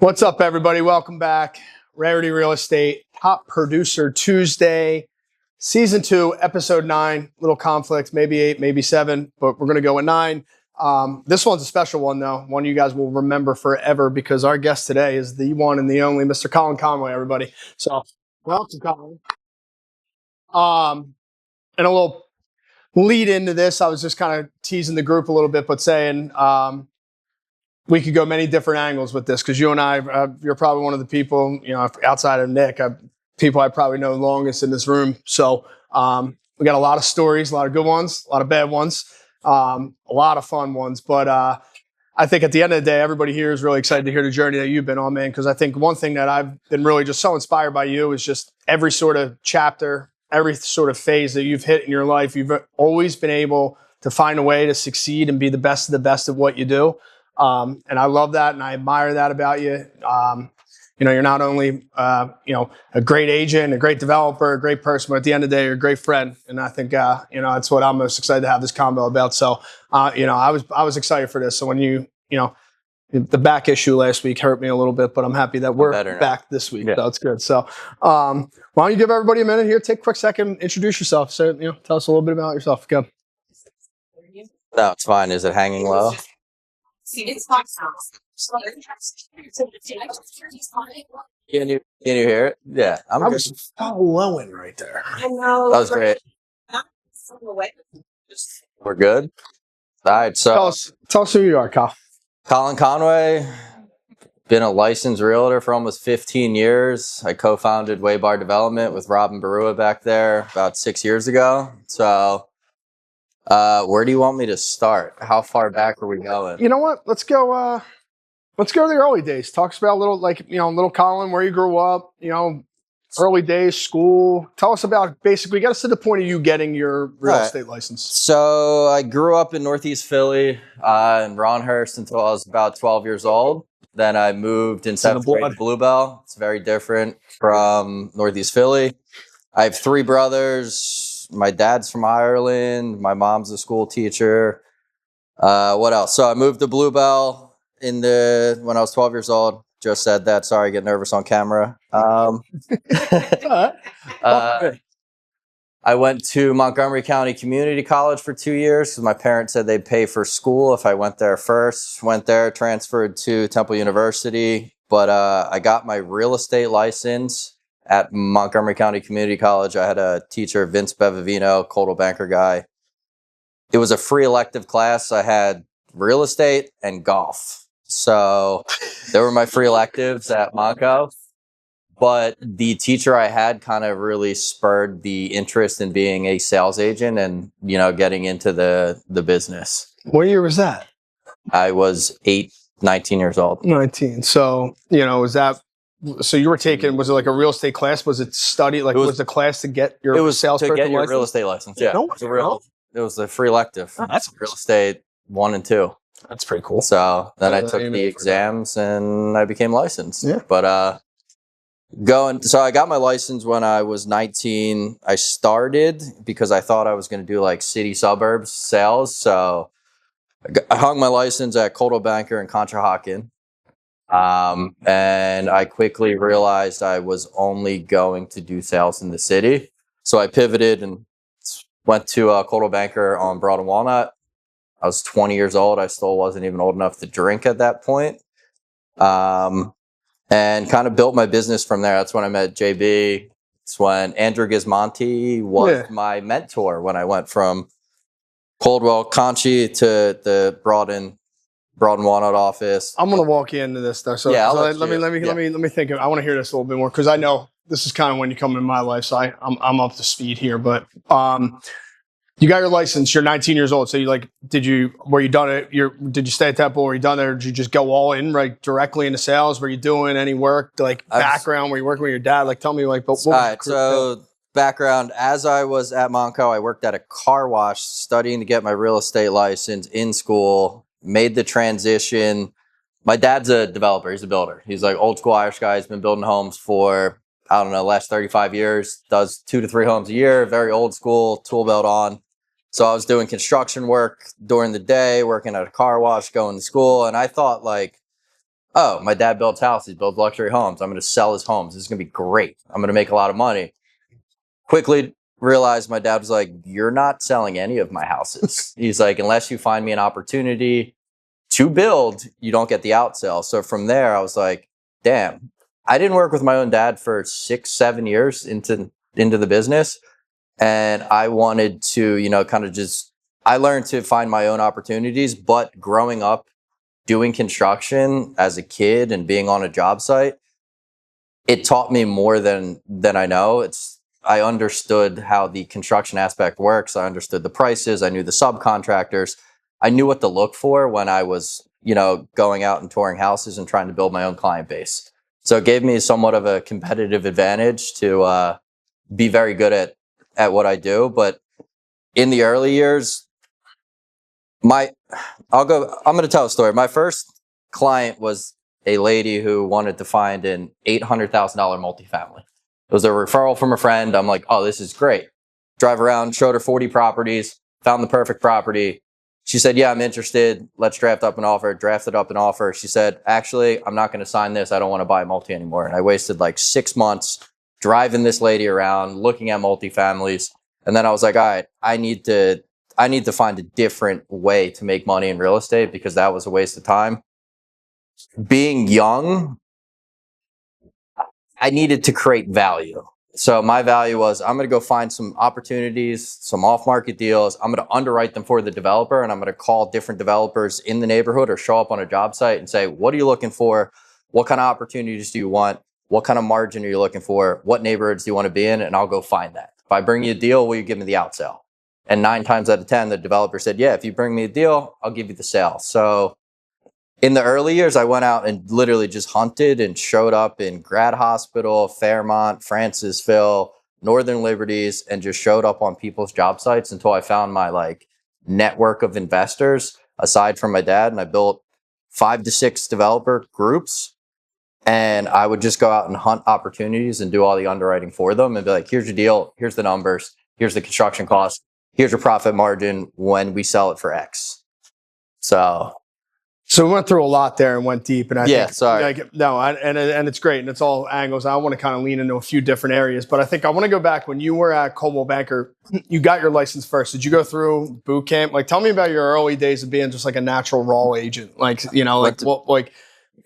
What's up, everybody? Welcome back. Rarity Real Estate, Top Producer Tuesday, Season 2, Episode 9. Little conflict, maybe 8, maybe 7, but we're going to go with 9. This one's a special one, though. One you guys will remember forever because our guest today is the one and the only Mr. Colin Conway, everybody. So, welcome, Colin. And a little lead into this, I was just kind of teasing the group a little bit, but saying we could go many different angles with this because you and I, you're probably one of the people, outside of Nick, people I probably know longest in this room. So we got a lot of stories, a lot of good ones, a lot of bad ones, a lot of fun ones. But I think at the end of the day, everybody here is really excited to hear the journey that you've been on, man. Because I think one thing that I've been really just so inspired by you is just every sort of chapter, every sort of phase that you've hit in your life, you've always been able to find a way to succeed and be the best of the best of what you do. And I love that, and I admire that about you. You're not only, a great agent, a great developer, a great person, but at the end of the day, you're a great friend. And I think, that's what I'm most excited to have this combo about. So, I was excited for this. So when the back issue last week hurt me a little bit, but I'm happy that we're back this week. Yeah. So it's good. So, why don't you give everybody a minute here? Take a quick second, introduce yourself. So, tell us a little bit about yourself. Go. No, it's fine. Is it hanging low? It's Can you hear it? Yeah, I was flowing right there. I know. That was great. We're good. All right. So tell us who you are, Kyle. Colin Conway, been a licensed realtor for almost 15 years. I co-founded WayBar Development with Rob and Barua back there about 6 years ago. So where do you want me to start? How far back are we going? You know what? Let's go to the early days. Talk about little Colin, where you grew up, early days, school. Tell us about basically get us to the point of you getting your real estate license. So I grew up in Northeast Philly in Ronhurst until I was about 12 years old. Then I moved in 7th grade to Bluebell. It's very different from Northeast Philly. I have 3 brothers. My dad's from Ireland. My mom's a school teacher. What else? So I moved to Bluebell when I was 12 years old. Just said that. Sorry, I get nervous on camera. I went to Montgomery County Community College for 2 years because my parents said they'd pay for school if I went there first. Went there, transferred to Temple University. But I got my real estate license at Montgomery County Community College. I had a teacher, Vince Bevavino, Coldwell Banker guy. It was a free elective class. I had real estate and golf. So they were my free electives at Monco. But the teacher I had kind of really spurred the interest in being a sales agent and, getting into the business. What year was that? I was 19 years old. 19. So, so you were taking, was it like a real estate class? Was it study? Like, was the class to get your salesperson to get your license? real estate license? Yeah. No, it was a free elective. Oh, that's real estate 1 and 2. That's pretty cool. So then I took the exams and I became licensed. Yeah. But so I got my license when I was 19. I started because I thought I was going to do like city suburbs sales. So I hung my license at Coldwell Banker in Conshohocken. And I quickly realized I was only going to do sales in the city. So I pivoted and went to Coldwell Banker on Broad and Walnut. I was 20 years old. I still wasn't even old enough to drink at that point. And kind of built my business from there. That's when I met JB. It's when Andrew Gismonti was my mentor when I went from Coldwell Conchi to the Broad and Walnut office. I'm going to walk you into this though. So, yeah, let me think. I want to hear this a little bit more because I know this is kind of when you come in my life. So I'm up to speed here, but, you got your license, you're 19 years old. So did you stay at Temple? Were you done there? Did you just go all in, directly into sales? Were you doing any work, background? Were you working with your dad? Tell me, what was so background, as I was at Monco, I worked at a car wash studying to get my real estate license in school, made the transition. My dad's a developer. He's a builder. He's like old school Irish guy. He's been building homes for, last 35 years, does 2 to 3 homes a year, very old school, tool belt on. So I was doing construction work during the day, working at a car wash, going to school. And I thought oh, my dad builds houses, he builds luxury homes. I'm going to sell his homes. This is going to be great. I'm going to make a lot of money. Quickly realized my dad was like, you're not selling any of my houses. He's like, unless you find me an opportunity to build, you don't get the outsell. So from there, I was like, damn, I didn't work with my own dad for 6-7 years into the business. And I wanted to, kind of I learned to find my own opportunities. But growing up doing construction as a kid and being on a job site, it taught me more than I know. I understood how the construction aspect works. I understood the prices. I knew the subcontractors. I knew what to look for when I was, going out and touring houses and trying to build my own client base. So it gave me somewhat of a competitive advantage to be very good at what I do. But in the early years, I'm going to tell a story. My first client was a lady who wanted to find an $800,000 multifamily. It was a referral from a friend. I'm like, oh, this is great. Drive around, showed her 40 properties, found the perfect property. She said, yeah, I'm interested. Let's draft up an offer. Drafted up an offer. She said, actually, I'm not going to sign this. I don't want to buy multi anymore. And I wasted like 6 months driving this lady around, looking at multifamilies. And then I was like, all right, I need to find a different way to make money in real estate because that was a waste of time. Being young, I needed to create value. So my value was I'm going to go find some opportunities, some off-market deals. I'm going to underwrite them for the developer, and I'm going to call different developers in the neighborhood or show up on a job site and say, what are you looking for? What kind of opportunities do you want? What kind of margin are you looking for? What neighborhoods do you want to be in? And I'll go find that. If I bring you a deal, will you give me the outsell? And 9 times out of 10, the developer said, yeah, if you bring me a deal, I'll give you the sale. So in the early years, I went out and literally just hunted and showed up in Grad Hospital, Fairmont, Francisville, Northern Liberties, and just showed up on people's job sites until I found my network of investors aside from my dad. And I built 5 to 6 developer groups. And I would just go out and hunt opportunities and do all the underwriting for them and be like, here's your deal. Here's the numbers. Here's the construction cost. Here's your profit margin when we sell it for X. So we went through a lot there and went deep. And I think, sorry. And it's great. And it's all angles. I want to kind of lean into a few different areas, but I think I want to go back when you were at Coldwell Banker, you got your license first. Did you go through boot camp? Tell me about your early days of being just like a natural raw agent.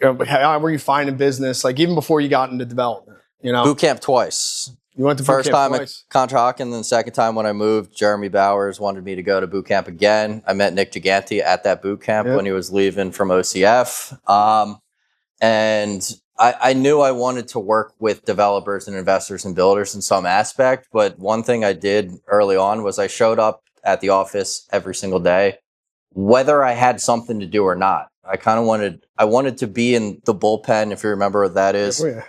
How were you finding business? Even before you got into development, Boot camp twice. You went to boot First camp time twice. at Conshohocken, and then the second time when I moved, Jeremy Bowers wanted me to go to boot camp again. I met Nick Gigante at that boot camp when he was leaving from OCF. And I knew I wanted to work with developers and investors and builders in some aspect. But one thing I did early on was I showed up at the office every single day, whether I had something to do or not. I wanted to be in the bullpen, if you remember what that is. Oh, yeah.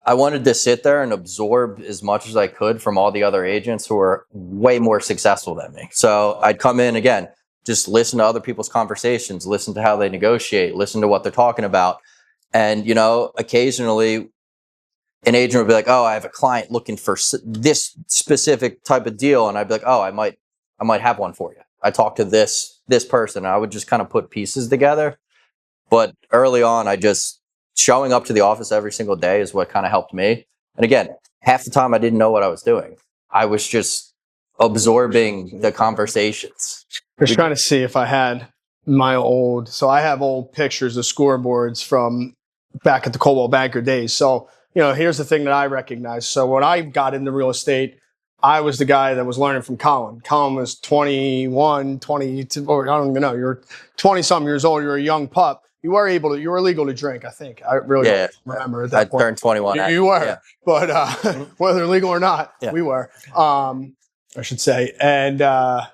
I wanted to sit there and absorb as much as I could from all the other agents who were way more successful than me. So I'd come in again, just listen to other people's conversations, listen to how they negotiate, listen to what they're talking about. And, occasionally an agent would be like, oh, I have a client looking for this specific type of deal. And I'd be like, oh, I might have one for you. I talked to this person. I would just kind of put pieces together. But early on, showing up to the office every single day is what kind of helped me. And again, half the time I didn't know what I was doing. I was just absorbing the conversations. I was trying to see if I had so I have old pictures of scoreboards from back at the Coldwell Banker days. So, here's the thing that I recognize. So when I got into real estate, I was the guy that was learning from Colin. Colin was 21, 22, or I don't even know. You're 20 something years old. You're a young pup. You were legal to drink, I think. I really don't remember at that point. I turned 21. You were, but whether legal or not, we were, I should say. And, that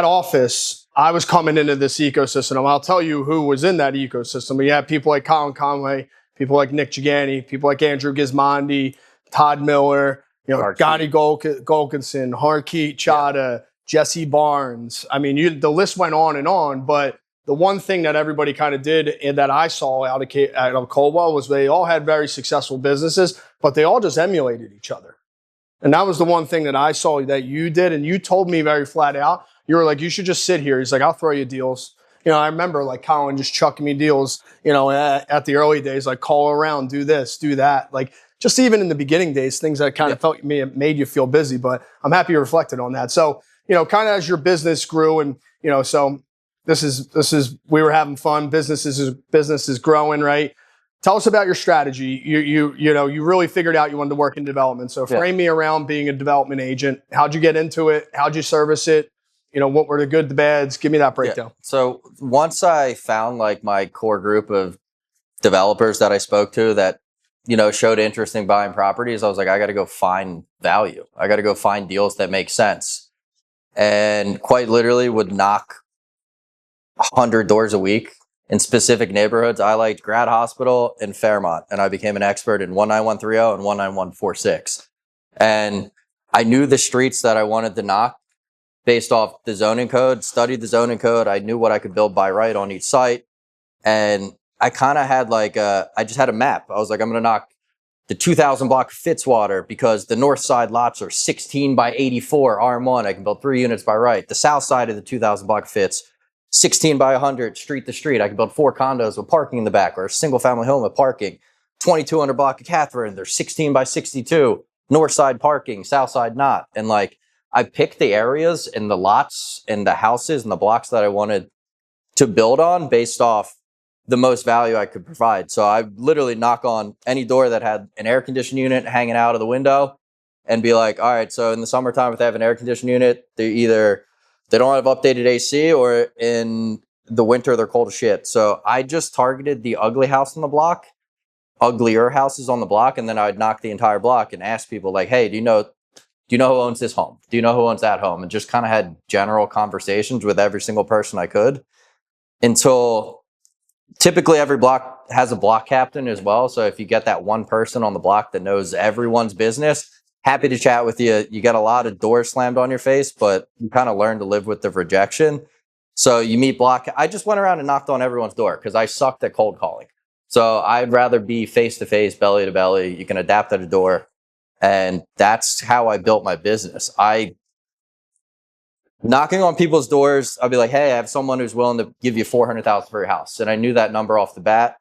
office, I was coming into this ecosystem. And I'll tell you who was in that ecosystem. We had people like Colin Conway, people like Nick Gigante, people like Andrew Gismondi, Todd Miller, Gotti Golkinson, Harkeet Chada, Jesse Barnes. I mean, the list went on, but the one thing that everybody kind of did and that I saw out of Coldwell was they all had very successful businesses, but they all just emulated each other. And that was the one thing that I saw that you did. And you told me very flat out, you were like, you should just sit here. He's like, I'll throw you deals. I remember like Colin just chucking me deals, at the early days, like call around, do this, do that. Like just even in the beginning days, things that kind of felt made you feel busy, but I'm happy you reflected on that. So, kind of as your business grew and, so this is, we were having fun. Business is growing, right? Tell us about your strategy. You really figured out you wanted to work in development. So frame me around being a development agent. How'd you get into it? How'd you service it? What were the good, the bads? Give me that breakdown. So once I found like my core group of developers that I spoke to that, showed interest in buying properties, I was like, I got to go find value. I got to go find deals that make sense. And quite literally would knock 100 doors a week in specific neighborhoods. I liked Grad Hospital and Fairmont, and I became an expert in 19130 and 19146. And I knew the streets that I wanted to knock based off the zoning code, studied the zoning code. I knew what I could build by right on each site. And I kind of had I just had a map. I was like, I'm going to knock the 2000 block of Fitzwater because the north side lots are 16 by 84 RM1. I can build 3 units by right. The south side of the 2000 block of Fitz, 16 by 100, street to street. I can build 4 condos with parking in the back, or a single family home with parking. 2200 block of Catherine, they're 16 by 62, north side parking, south side not. And I picked the areas and the lots and the houses and the blocks that I wanted to build on based off the most value I could provide. So I literally knock on any door that had an air conditioning unit hanging out of the window and be like, all right, so in the summertime, if they have an air conditioning unit, they don't have updated AC, or in the winter, they're cold as shit. So I just targeted the ugly house on the block, uglier houses on the block. And then I'd knock the entire block and ask people like, hey, do you know who owns this home? Do you know who owns that home? And just kind of had general conversations with every single person I could, until typically every block has a block captain as well. So if you get that one person on the block that knows everyone's business, happy to chat with you. You got a lot of doors slammed on your face, but you kind of learn to live with the rejection. So you meet I just went around and knocked on everyone's door because I sucked at cold calling. So I'd rather be face to face, belly to belly. You can adapt at a door. And that's how I built my business. Knocking on people's doors, I'll be like, hey, I have someone who's willing to give you $400,000 for your house. And I knew that number off the bat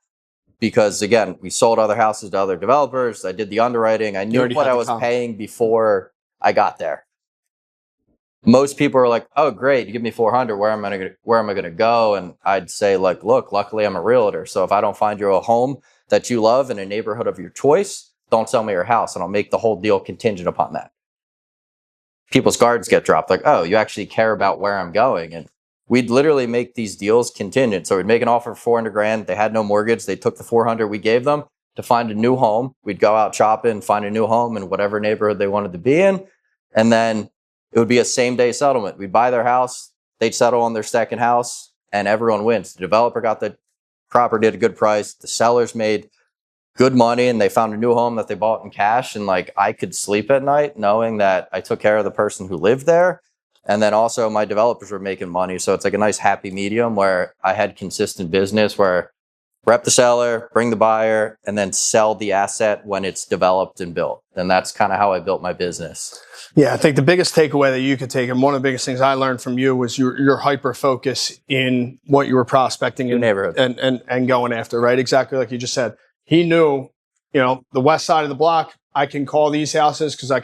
because, again, we sold other houses to other developers. I did the underwriting. I knew what I was paying before I got there. Most people are like, oh, great, you give me 400. Where am I going to go? And I'd say, like, look, luckily I'm a realtor. So if I don't find you a home that you love in a neighborhood of your choice, don't sell me your house, and I'll make the whole deal contingent upon that. People's guards get dropped. Like, oh, you actually care about where I'm going. And we'd literally make these deals contingent. So we'd make an offer for $400,000. They had no mortgage. They took the 400 we gave them to find a new home. We'd go out shopping, find a new home in whatever neighborhood they wanted to be in. And then it would be a same day settlement. We'd buy their house. They'd settle on their second house, and everyone wins. The developer got the property at a good price. The sellers made good money, and they found a new home that they bought in cash. And I could sleep at night knowing that I took care of the person who lived there. And then also my developers were making money. So it's like a nice happy medium where I had consistent business where rep the seller, bring the buyer, and then sell the asset when it's developed and built. And that's kind of how I built my business. Yeah, I think the biggest takeaway that you could take, and one of the biggest things I learned from you, was your hyper focus in what you were prospecting in neighborhood and going after, right? Exactly like you just said. He knew, the west side of the block, I can call these houses because I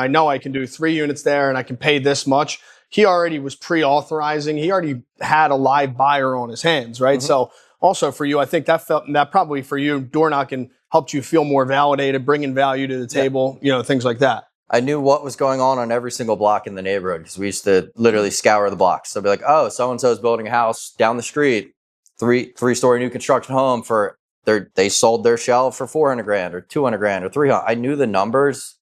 know I can do 3 units there and I can pay this much. He already was pre-authorizing. He already had a live buyer on his hands, right? Mm-hmm. So also for you, I think that probably for you, door knocking helped you feel more validated, bringing value to the table, things like that. I knew what was going on every single block in the neighborhood because we used to literally scour the blocks. So I'd be like, oh, so-and-so is building a house down the street, three-story new construction home they sold their shell for $400,000 or $200,000 or $300,000. I knew the numbers,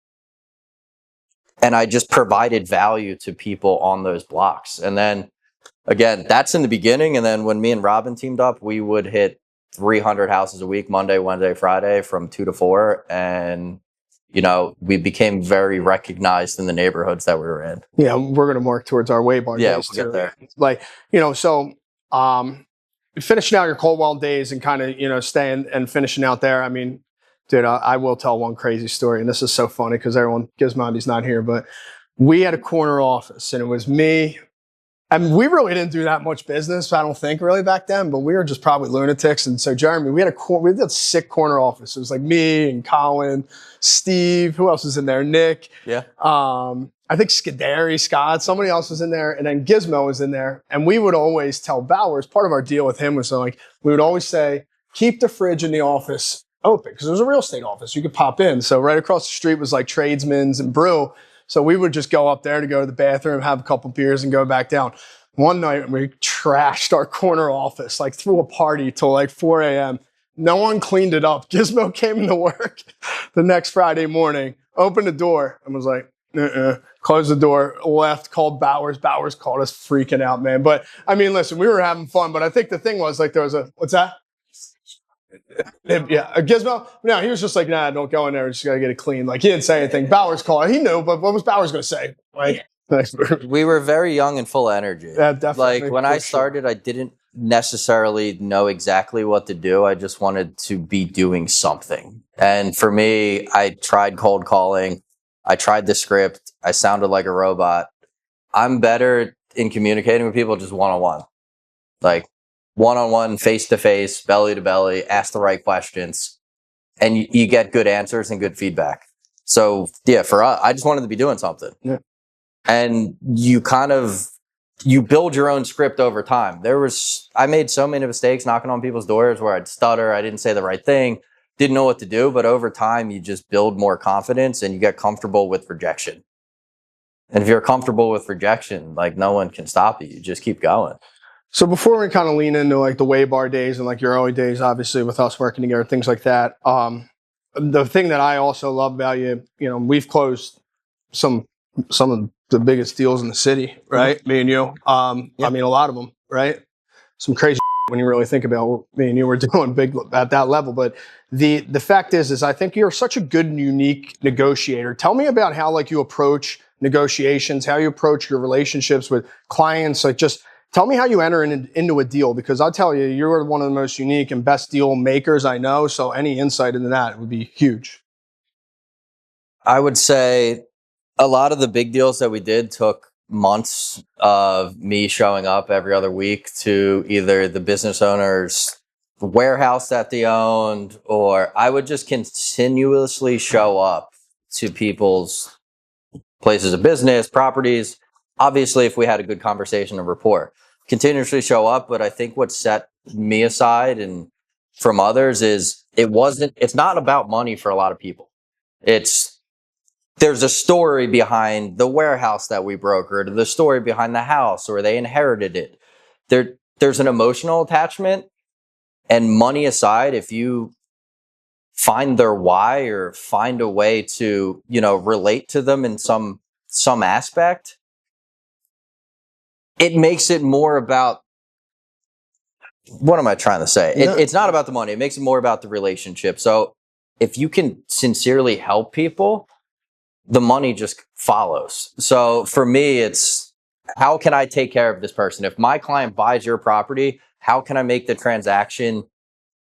and I just provided value to people on those blocks. And then again, that's in the beginning. And then when me and Robin teamed up, we would hit 300 houses a week, Monday, Wednesday, Friday from 2 to 4. And, we became very recognized in the neighborhoods that we were in. Yeah. We're going to work towards our WayBar days. We'll get there. Finishing out your Coldwell days and kind of, staying and finishing out there. I mean, dude, I will tell one crazy story, and this is so funny because everyone, Gizmondi's not here, but we had a corner office, and it was me, And we really didn't do that much business, I don't think, really back then. But we were just probably lunatics. And so, Jeremy, we had a sick corner office. It was like me and Colin, Steve. Who else was in there? Nick. Yeah. I think Scott. Somebody else was in there, and then Gizmo was in there. And we would always tell Bowers. Part of our deal with him was like we would always say, keep the fridge in the office open because it was a real estate office. You could pop in. So right across the street was like tradesmen's and brew. So we would just go up there to go to the bathroom, have a couple beers, and go back down. One night we trashed our corner office, like threw a party till like 4 a.m. No one cleaned it up. Gizmo came into work the next Friday morning, opened the door, and was like, closed the door, left, called Bowers. Bowers called us freaking out, man. But I mean, listen, we were having fun. But I think the thing was like there was what's that? Yeah, a Gizmo. No, he was just like, nah, don't go in there. Just gotta get it clean. Like he didn't say anything. Bowers called. He knew, but what was Bowers gonna say? Like, We were very young and full of energy. Yeah, definitely. Like when I started, I didn't necessarily know exactly what to do. I just wanted to be doing something. And for me, I tried cold calling. I tried the script. I sounded like a robot. I'm better in communicating with people just one-on-one. Like one-on-one, face-to-face, belly-to-belly, ask the right questions. And you get good answers and good feedback. So yeah, for us, I just wanted to be doing something. Yeah. And you build your own script over time. I made so many mistakes knocking on people's doors where I'd stutter. I didn't say the right thing, didn't know what to do. But over time, you just build more confidence and you get comfortable with rejection. And if you're comfortable with rejection, like no one can stop you. You just keep going. So before we kind of lean into like the WayBar days and like your early days, obviously with us working together, things like that. The thing that I also love about you, we've closed some of the biggest deals in the city, right? Mm-hmm. Me and you. I mean, a lot of them, right? Some crazy when you really think about what me and you were doing big at that level. But the fact is I think you're such a good and unique negotiator. Tell me about how like you approach negotiations, how you approach your relationships with clients. Like just tell me how you enter into a deal, because I'll tell you, you're one of the most unique and best deal makers I know. So any insight into that would be huge. I would say a lot of the big deals that we did took months of me showing up every other week to either the business owner's warehouse that they owned, or I would just continuously show up to people's places of business, properties. Obviously, if we had a good conversation and rapport, continuously show up. But I think what set me aside and from others is it's not about money for a lot of people. There's a story behind the warehouse that we brokered, the story behind the house, or they inherited it. There's an emotional attachment, and money aside, if you find their why or find a way to, relate to them in some aspect, it makes it more about, what am I trying to say? It's not about the money. It makes it more about the relationship. So if you can sincerely help people, the money just follows. So for me, it's how can I take care of this person? If my client buys your property, how can I make the transaction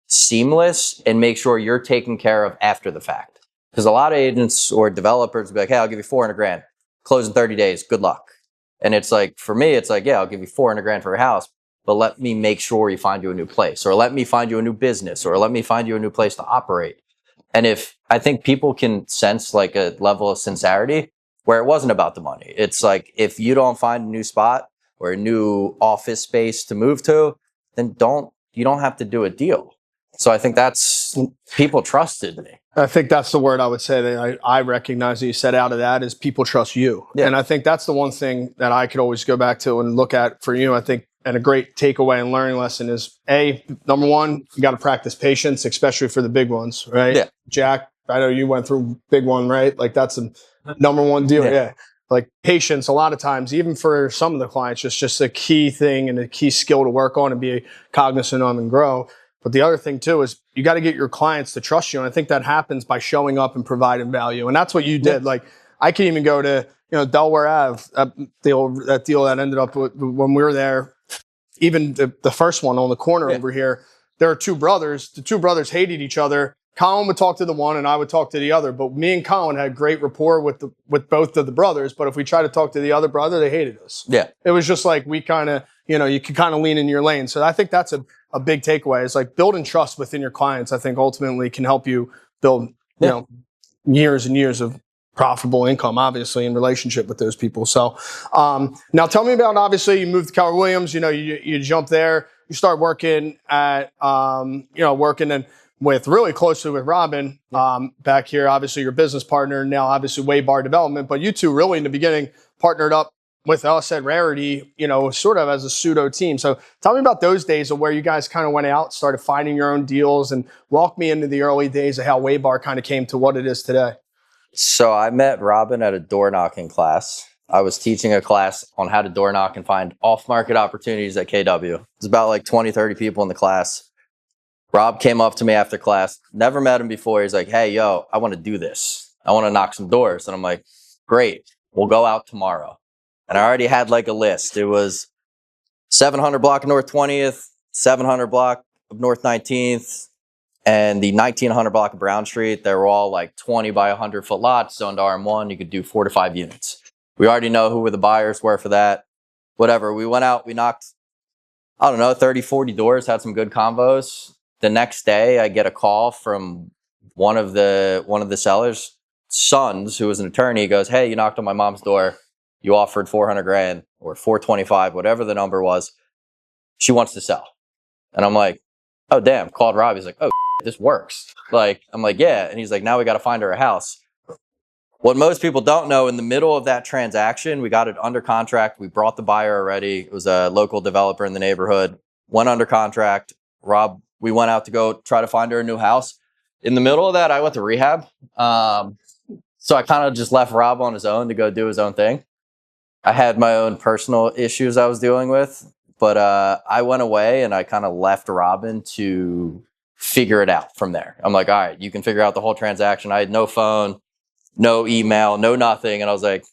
seamless and make sure you're taken care of after the fact? Because a lot of agents or developers will be like, hey, I'll give you $400,000, close in 30 days, good luck. And it's like, for me, it's like, yeah, I'll give you $400,000 for a house, but let me make sure you find you a new place, or let me find you a new business, or let me find you a new place to operate. And if I think people can sense like a level of sincerity where it wasn't about the money. It's like, if you don't find a new spot or a new office space to move to, then you don't have to do a deal. So I think that's, people trusted me. I think that's the word I would say that I recognize that you said out of that is people trust you. Yeah. And I think that's the one thing that I could always go back to and look at for you. I think, and a great takeaway and learning lesson is number one, you got to practice patience, especially for the big ones, right? Yeah. Jack, I know you went through big one, right? Like that's a number one deal. Yeah. Like patience, a lot of times, even for some of the clients, it's just a key thing and a key skill to work on and be cognizant of and grow. But the other thing too is you got to get your clients to trust you. And I think that happens by showing up and providing value. And that's what you did. Yeah. Like I can even go to, Delaware Ave, that deal that ended up when we were there, even the first one on the corner over here, there are two brothers. The two brothers hated each other. Colin would talk to the one and I would talk to the other. But me and Colin had great rapport with both of the brothers. But if we tried to talk to the other brother, they hated us. Yeah. It was just like we kind of, you could kind of lean in your lane. So I think that's a big takeaway. It's like building trust within your clients, I think ultimately can help you build, years and years of profitable income, obviously, in relationship with those people. So now tell me about, obviously, you moved to Keller Williams, you jump there, you start working at, working with really closely with Robin back here, obviously your business partner, now obviously WayBar Development, but you two really in the beginning partnered up with us at Rarity, sort of as a pseudo team. So tell me about those days of where you guys kind of went out, started finding your own deals, and walk me into the early days of how WayBar kind of came to what it is today. So I met Robin at a door knocking class. I was teaching a class on how to door knock and find off-market opportunities at KW. There's about like 20, 30 people in the class. Rob came up to me after class, never met him before. He's like, hey, yo, I want to do this. I want to knock some doors. And I'm like, great, we'll go out tomorrow. And I already had like a list. It was 700 block of North 20th, 700 block of North 19th, and the 1900 block of Brown Street. They were all like 20 by 100 foot lots, zoned RM1. You could do 4 to 5 units. We already know who the buyers were for that. Whatever. We went out, we knocked, 30, 40 doors, had some good combos. The next day, I get a call from one of the sellers' sons, who was an attorney. He goes, hey, you knocked on my mom's door. You offered 400 grand or 425, whatever the number was. She wants to sell. And I'm like, oh, damn. Called Rob. He's like, oh, this works. I'm like, yeah. And he's like, now we got to find her a house. What most people don't know, in the middle of that transaction, we got it under contract. We brought the buyer already. It was a local developer in the neighborhood. Went under contract. Rob, we went out to go try to find her a new house. In the middle of that, I went to rehab. So I kind of just left Rob on his own to go do his own thing. I had my own personal issues I was dealing with, but I went away and I kind of left Robin to figure it out from there. I'm like, all right, you can figure out the whole transaction. I had no phone, no email, no nothing. And I was like,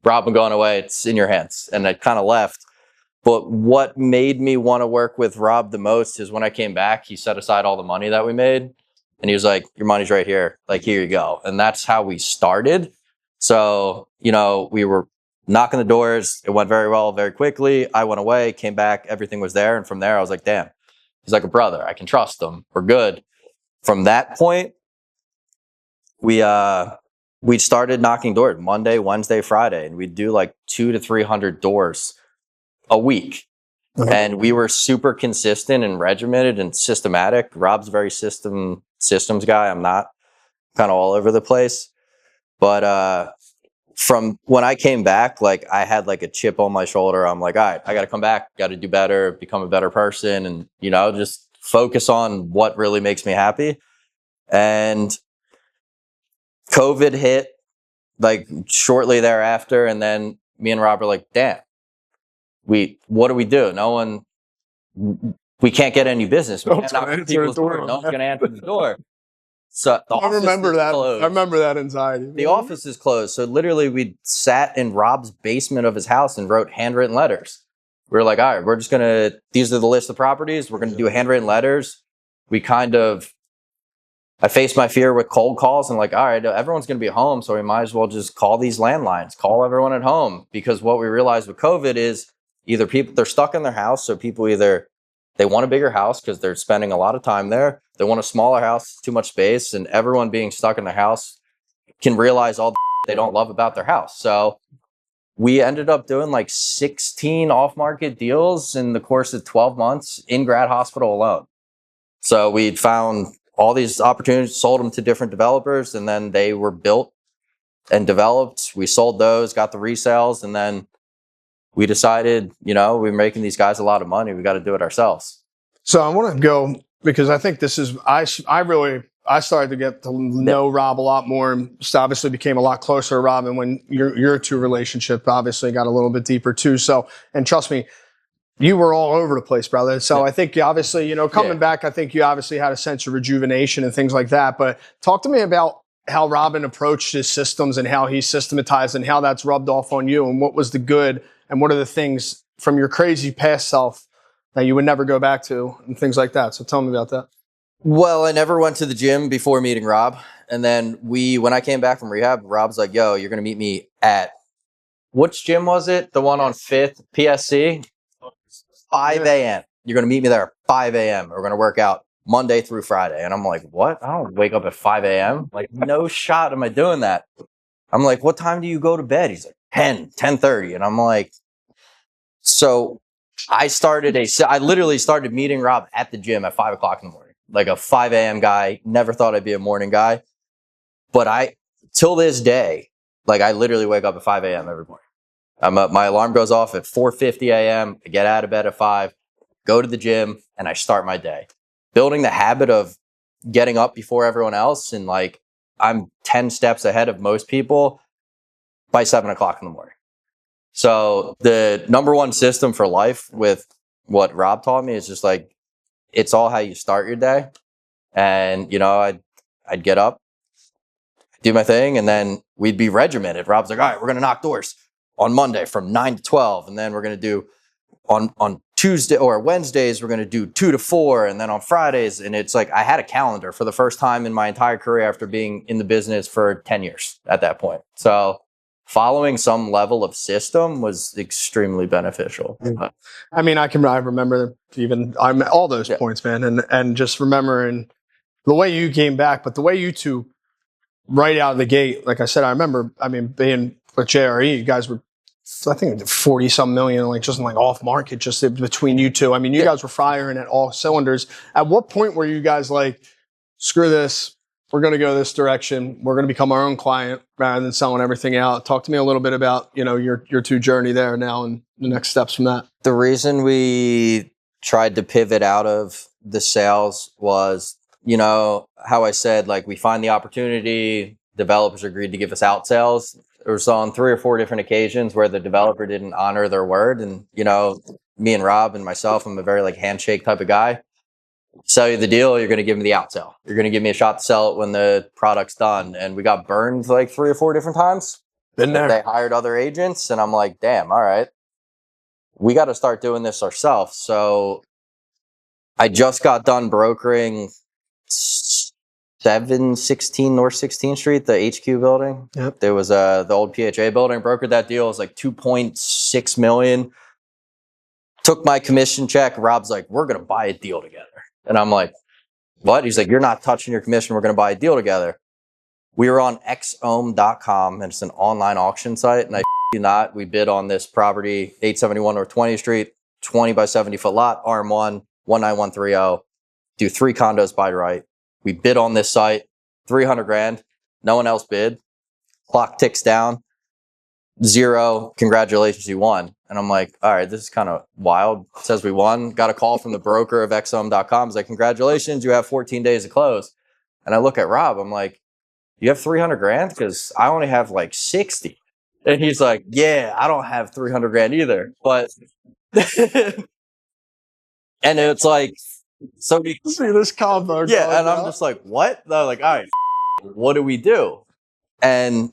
Robin going away, it's in your hands. And I kind of left. But what made me want to work with Rob the most is when I came back, he set aside all the money that we made. And he was like, your money's right here. Like, here you go. And that's how we started. So, we were knocking the doors. It went very well, very quickly. I went away, came back, everything was there. And from there, I was like, damn, he's like a brother. I can trust him. We're good. From that point, we started knocking doors Monday, Wednesday, Friday, and we'd do like 200 to 300 doors a week. Uh-huh. And we were super consistent and regimented and systematic. Rob's a very systems guy. I'm not, kind of all over the place. But from when I came back, like I had like a chip on my shoulder. I'm like, all right, I got to come back, got to do better, become a better person, and just focus on what really makes me happy. And COVID hit like shortly thereafter, and then me and Rob were like, damn, what do we do? We can't get any business. We can't knock on people's door. No one's going to answer the door. So I remember that. Closed. I remember that anxiety. The office is closed. So literally we sat in Rob's basement of his house and wrote handwritten letters. We were like, all right, these are the list of properties. We're going to do handwritten letters. I faced my fear with cold calls and like, all right, everyone's going to be home. So we might as well just call these landlines, call everyone at home. Because what we realized with COVID is either they're stuck in their house. So people they want a bigger house because they're spending a lot of time there. They want a smaller house, too much space, and everyone being stuck in their house can realize all the they don't love about their house. So we ended up doing like 16 off-market deals in the course of 12 months in Grad Hospital alone. So we found all these opportunities, sold them to different developers, and then they were built and developed. We sold those, got the resales, and then we decided, we're making these guys a lot of money. We got to do it ourselves. So I want to go, because I think this is, I started to get to know Rob a lot more, and obviously became a lot closer to Rob. And when your two relationship obviously got a little bit deeper too. So, and trust me, you were all over the place, brother. So I think you obviously, coming back, I think you obviously had a sense of rejuvenation and things like that. But talk to me about how Robin approached his systems and how he systematized and how that's rubbed off on you, and what was the good and what are the things from your crazy past self that you would never go back to and things like that. So tell me about that. Well, I never went to the gym before meeting Rob. And then when I came back from rehab, Rob's like, yo, you're going to meet me at, which gym was it? The one on 5th, PSC? 5 a.m. You're going to meet me there at 5 a.m. We're going to work out Monday through Friday. And I'm like, what? I don't wake up at 5 a.m. Like, no shot am I doing that. I'm like, what time do you go to bed? He's like, 10:30. And I'm like, so I literally started meeting Rob at the gym at 5 o'clock in the morning, like a 5 a.m. guy. Never thought I'd be a morning guy. But till this day, like I literally wake up at 5 a.m. every morning. I'm up, my alarm goes off at 4:50 a.m. I get out of bed at 5, go to the gym, and I start my day. Building the habit of getting up before everyone else, and like I'm 10 steps ahead of most people by 7 o'clock in the morning. So the number one system for life with what Rob taught me is just like, it's all how you start your day. And, you know, I'd get up, do my thing, and then we'd be regimented. Rob's like, all right, we're going to knock doors on Monday from 9 to 12. And then we're going to do on Tuesday or Wednesdays, we're going to do 2 to 4. And then on Fridays. And it's like, I had a calendar for the first time in my entire career after being in the business for 10 years at that point. So following some level of system was extremely beneficial. I mean, I remember even all those points, man. And just remembering the way you came back, but the way you two right out of the gate, like I said, I remember, being with JRE, you guys were, I think 40 some million, like just like off market, just between you two. I mean, you guys were firing at all cylinders. At what point were you guys like, screw this, we're going to go this direction, we're going to become our own client rather than selling everything out? Talk to me a little bit about, you know, your two journey there now and the next steps from that. The reason we tried to pivot out of the sales was, you know, how I said, like, we find the opportunity, developers agreed to give us out sales. It was on 3 or 4 different occasions where the developer didn't honor their word. And, you know, me and Rob and myself, I'm a very like handshake type of guy. Sell you the deal, you're going to give me the out sale. You're going to give me a shot to sell it when the product's done. And we got burned like 3 or 4 different times. Been there. They hired other agents, and I'm like, damn, all right, we got to start doing this ourselves. So I just got done brokering 716 North 16th Street, the HQ building. Yep. There was the old PHA building. Brokered that deal. It was like $2.6 million. Took my commission check. Rob's like, we're going to buy a deal together. And I'm like, what? He's like, you're not touching your commission. We're going to buy a deal together. We were on xohm.com, and it's an online auction site. And I you not, we bid on this property, 871 North 20th Street, 20 by 70 foot lot, RM1, 19130. Do 3 condos by right. We bid on this site, 300 grand. No one else bid. Clock ticks down. 0. Congratulations, you won. And I'm like, all right, this is kind of wild. It says we won. Got a call from the broker of xohm.com. He's like, congratulations, you have 14 days to close. And I look at Rob. I'm like, you have 300 grand? Because I only have like 60. And he's like, yeah, I don't have 300 grand either. But, and it's like, so we see this combo. Yeah. And I'm just like, what? They're like, all right, what do we do? And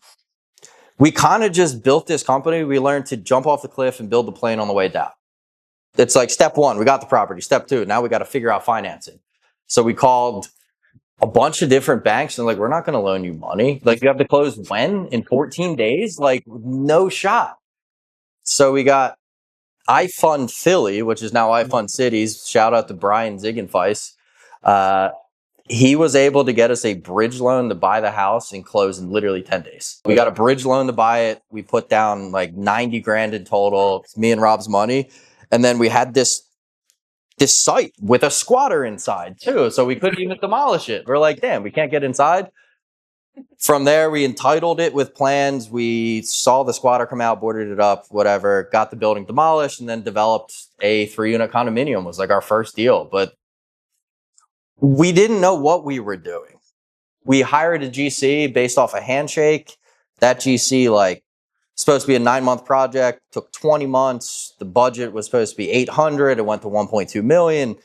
we kind of just built this company. We learned to jump off the cliff and build the plane on the way down. It's like step 1, we got the property. Step 2, now we got to figure out financing. So we called a bunch of different banks and like, we're not going to loan you money. Like, you have to close when? In 14 days? Like, no shot. So we got iFund Philly, which is now iFund Cities. Shout out to Brian Ziegenfeis. He was able to get us a bridge loan to buy the house and close in literally 10 days. We got a bridge loan to buy it. We put down like 90 grand in total. It's me and Rob's money. And then we had this site with a squatter inside too. So we couldn't even demolish it. We're like, damn, we can't get inside. From there, we entitled it with plans. We saw the squatter come out, boarded it up, whatever, got the building demolished, and then developed a 3-unit condominium. Was like our first deal. But we didn't know what we were doing. We hired a GC based off a handshake. That GC, like, supposed to be a 9-month project, took 20 months. The budget was supposed to be 800. It went to 1.2 million.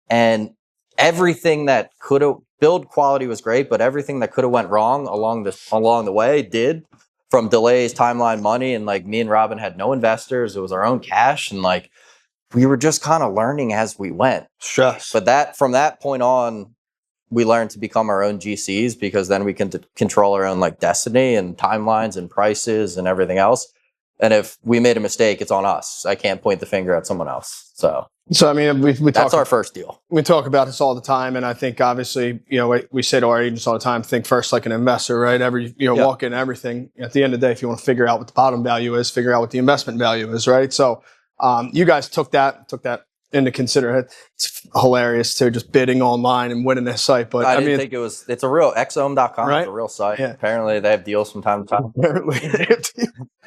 And everything that could have, build quality was great, but everything that could have went wrong along the way did, from delays, timeline, money. And like, me and Robin had no investors. It was our own cash. And like, we were just kind of learning as we went. Stress. But from that point on, we learned to become our own GCs, because then we can control our own like destiny and timelines and prices and everything else. And if we made a mistake, it's on us. I can't point the finger at someone else. So I mean, that's our first deal. We talk about this all the time, and I think obviously, we say to our agents all the time, think first like an investor, right? Walk in everything. At the end of the day, if you want to figure out what the bottom value is, figure out what the investment value is, right? So, you guys took that into consideration. It's hilarious too, just bidding online and winning this site. But I didn't think it's a real xome.com. Right? It's a real site. Yeah. Apparently they have deals from time to time. Apparently,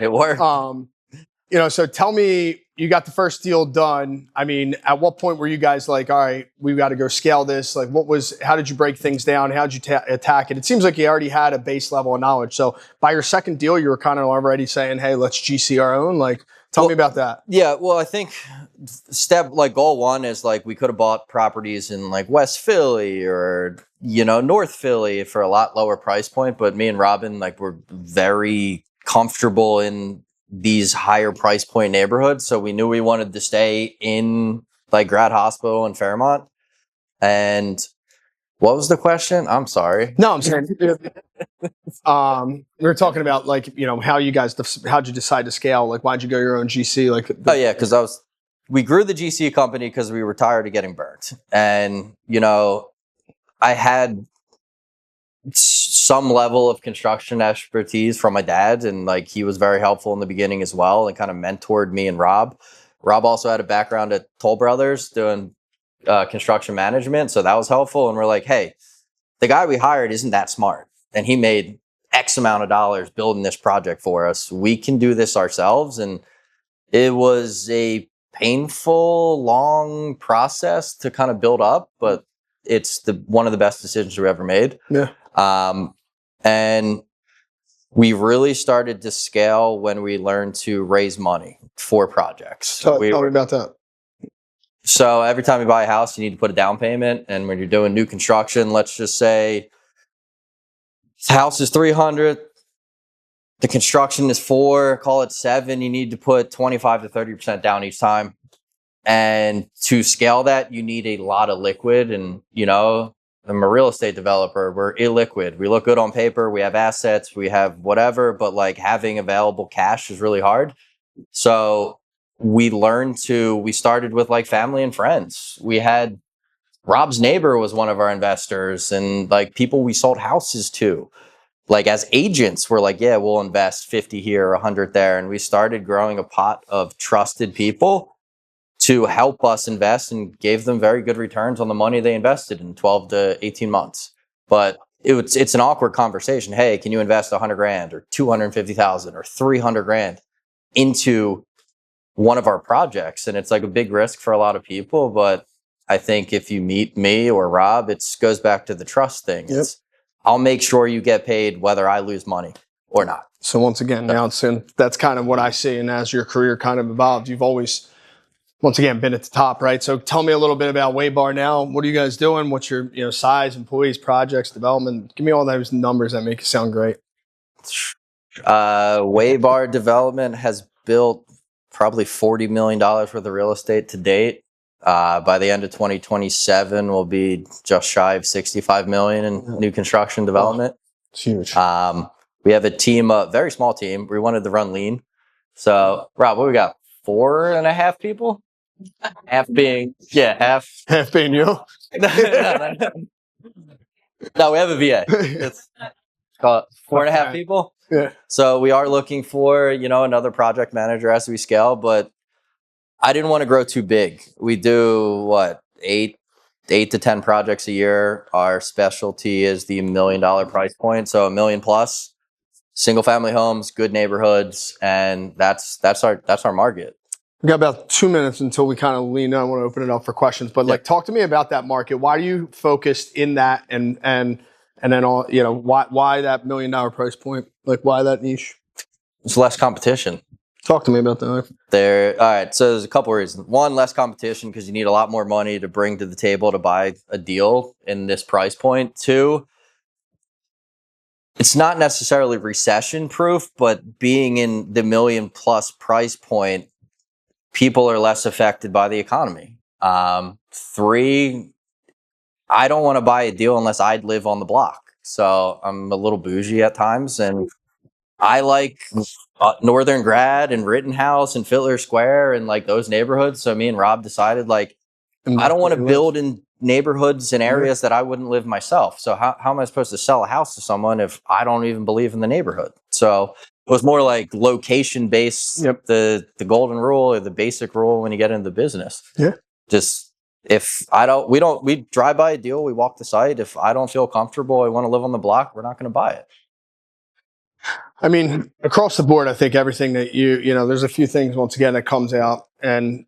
It worked. So tell me, you got the first deal done. I mean, at what point were you guys like, all right, we've got to go scale this? Like, how did you break things down? How did you attack it? It seems like you already had a base level of knowledge. So by your second deal, you were kind of already saying, hey, let's GC our own. Like, tell me about that. Yeah, well, I think goal one is like we could have bought properties in like West Philly or, North Philly for a lot lower price point. But me and Robin, like, we're very comfortable in these higher price point neighborhoods. So we knew we wanted to stay in like Grad Hospital in Fairmont. And what was the question? I'm sorry. No, I'm saying, we were talking about like, how'd you decide to scale? Like, why'd you go your own GC? Like, because we grew the GC company because we were tired of getting burnt. And, I had some level of construction expertise from my dad, and like he was very helpful in the beginning as well, and kind of mentored me and Rob. Rob also had a background at Toll Brothers doing construction management, so that was helpful. And we're like, hey, the guy we hired isn't that smart, and he made X amount of dollars building this project for us. We can do this ourselves. And it was a painful, long process to kind of build up, but it's one of the best decisions we ever made. Yeah. And we really started to scale when we learned to raise money for projects. Tell me about that. So every time you buy a house, you need to put a down payment. And when you're doing new construction, let's just say the house is 300, the construction is 4, call it 7. You need to put 25 to 30% down each time. And to scale that, you need a lot of liquid. And, I'm a real estate developer. We're illiquid. We look good on paper. We have assets. We have whatever. But like having available cash is really hard. So we started with like family and friends. We had Rob's neighbor was one of our investors, and like people we sold houses to. Like as agents, we're like, yeah, we'll invest 50 here, 100 there. And we started growing a pot of trusted people to help us invest, and gave them very good returns on the money they invested in 12 to 18 months. But it's an awkward conversation. Hey, can you invest 100 grand or 250,000 or 300 grand into one of our projects? And it's like a big risk for a lot of people. But I think if you meet me or Rob, it goes back to the trust thing. Yep. I'll make sure you get paid whether I lose money or not. So once again, that's kind of what I see. And as your career kind of evolved, you've always, once again, been at the top, right? So tell me a little bit about WayBar now. What are you guys doing? What's your size, employees, projects, development? Give me all those numbers that make it sound great. WayBar Development has built probably $40 million worth of real estate to date. By the end of 2027, we'll be just shy of 65 million in new construction development. It's huge. We have a very small team. We wanted to run lean. So, Rob, what we got? 4.5 people? Half being you. Half being you. No, we have a VA. It's called 4.5 people. Yeah. So we are looking for, another project manager as we scale, but I didn't want to grow too big. We do 8 to 10 projects a year. Our specialty is the $1 million price point. So $1 million plus, single family homes, good neighborhoods. And that's our market. We got about 2 minutes until we kind of lean in. I want to open it up for questions, but talk to me about that market. Why are you focused in that, and then all, why that $1 million price point? Like, why that niche? There's less competition. Talk to me about that. All right. So there's a couple of reasons. One, less competition because you need a lot more money to bring to the table to buy a deal in this price point. 2, it's not necessarily recession proof, but being in the $1 million plus price point, people are less affected by the economy. 3, I don't want to buy a deal unless I'd live on the block. So I'm a little bougie at times, and I like Northern Grad and Rittenhouse and Fiddler Square and like those neighborhoods. So me and Rob decided like, I don't want to build in neighborhoods and areas that I wouldn't live myself. So how am I supposed to sell a house to someone if I don't even believe in the neighborhood? So it was more like location based, the golden rule or the basic rule when you get into the business. Yeah. Just if we drive by a deal, we walk the site. If I don't feel comfortable, I want to live on the block, we're not going to buy it. I mean, across the board, I think everything that there's a few things once again that comes out, and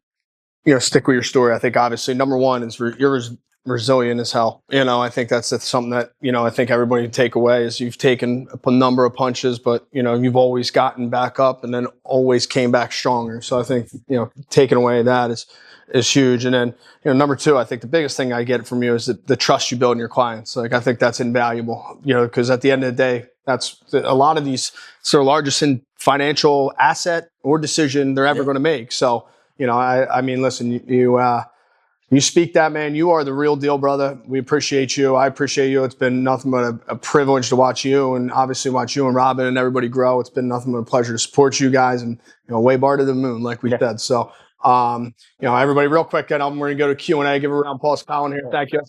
stick with your story. I think obviously number one is you're resilient as hell. I think that's something that I think everybody can take away is you've taken a number of punches, but you've always gotten back up and then always came back stronger. So I think taking away that is huge. And then number two, I think the biggest thing I get from you is the trust you build in your clients. Like I think that's invaluable. Because at the end of the day, that's a lot of these. It's their largest financial asset or decision they're ever going to make. So. I mean, listen, you speak that, man. You are the real deal, brother. We appreciate you. I appreciate you. It's been nothing but a privilege to watch you and obviously watch you and Robin and everybody grow. It's been nothing but a pleasure to support you guys and, WayBar to the moon, like we said. So, everybody real quick, and we're going to go to Q&A. Give a round of applause, Colin here. Thank you.